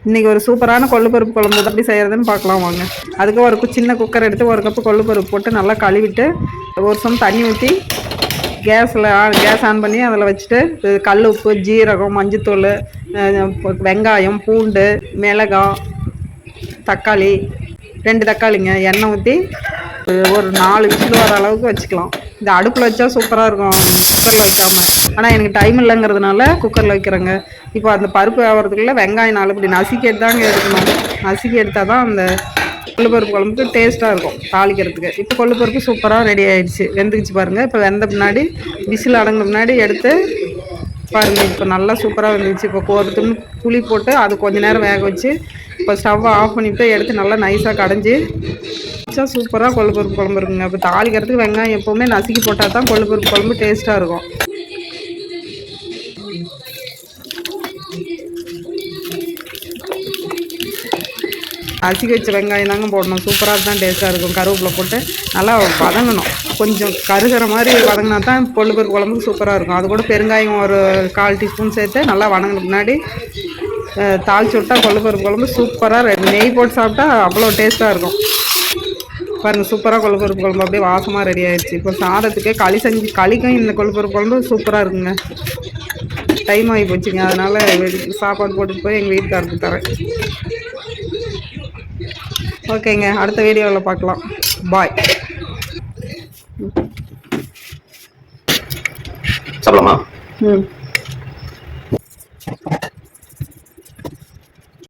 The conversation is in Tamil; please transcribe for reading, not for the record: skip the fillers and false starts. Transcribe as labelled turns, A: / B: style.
A: இன்றைக்கி ஒரு சூப்பரான கொள்ளுப்பருப்பு குழம்பு எப்படி செய்கிறதுன்னு பார்க்கலாம் வாங்க. அதுக்கு ஒரு சின்ன குக்கர் எடுத்து 1 கப்பு கொள்ளுப்பருப்பு போட்டு நல்லா கழுவிட்டு ஒரு சம் தண்ணி ஊற்றி கேஸ் ஆன் பண்ணி அதில் வச்சுட்டு கல் உப்பு, ஜீரகம், மஞ்சத்தூள், வெங்காயம், பூண்டு, மிளகாய், தக்காளி 2 தக்காளிங்க, எண்ணெய் ஊற்றி ஒரு 4 விசில் வர அளவுக்கு வச்சுக்கலாம். இந்த அடுப்பில் வச்சா சூப்பராக இருக்கும், குக்கரில் வைக்காமல். ஆனால் எனக்கு டைம் இல்லைங்கிறதுனால குக்கரில் வைக்கிறேங்க. இப்போ அந்த பருப்பு ஆகிறதுக்குள்ளே வெங்காயம் 4 இப்படி நசுக்கி எடுத்தாங்க எடுக்கணும். நசுக்கி எடுத்தால் தான் அந்த கொள்ளுப்பருப்பு குழம்புக்கு டேஸ்ட்டாக இருக்கும் தாளிக்கிறதுக்கு. இப்போ கொள்ளுப்பருப்பு சூப்பராக ரெடி ஆகிடுச்சு, வெந்துக்குச்சு பாருங்கள். இப்போ வெந்த பின்னாடி விசில் அடங்கின பின்னாடி எடுத்து பாருங்கள், இப்போ நல்லா சூப்பராக வெந்துச்சு. இப்போ ஒரு துணி புளி போட்டு அது கொஞ்சம் நேரம் வேக வச்சு இப்போ ஸ்டவ்வை ஆஃப் பண்ணிவிட்டு எடுத்து நல்லா நைஸாக கடைஞ்சி சூப்பராக கொள்ளுப்பருப்பு குழம்பு இருக்குங்க. இப்போ தாளிக்கிறதுக்கு வெங்காயம் எப்போவுமே நசுக்கி போட்டால் தான் கொள்ளுப்பருப்பு குழம்பு டேஸ்ட்டாக இருக்கும். நசுக்கி வச்ச வெங்காயம் தாங்க போடணும், சூப்பராக தான் டேஸ்ட்டாக இருக்கும். கருவேப்பிலை போட்டு நல்லா வதங்கணும், கொஞ்சம் கருகிற மாதிரி வதங்கினா தான் கொள்ளுப்பருப்பு குழம்புக்கு சூப்பராக இருக்கும். அது கூட பெருங்காயம் ஒரு 1/4 டீஸ்பூன் சேர்த்து நல்லா வதங்கின முன்னாடி தாளிச்சு விட்டா கொள்ளுப்பருப்பு குழம்பு சூப்பராக நெய் போட்டு சாப்பிட்டா அவ்வளோ டேஸ்ட்டாக இருக்கும். பாருங்கள், சூப்பராக கொள்ளுப்பருப்பு குழம்பு அப்படியே வாசமாக ரெடி ஆகிடுச்சு. இப்போ சாதத்துக்கு களிக்கும் இந்த கொள்ளுப்பருப்பு குழம்பு சூப்பராக இருக்குங்க. டைம் ஆகி போச்சுங்க, அதனால் சாப்பாடு போட்டுட்டு போய் எங்கள் வீட்டுக்காரருக்கு தரேன். ஓகேங்க, அடுத்த வீடியோவில் பார்க்கலாம். பாய்.
B: சாப்பிடலாமா?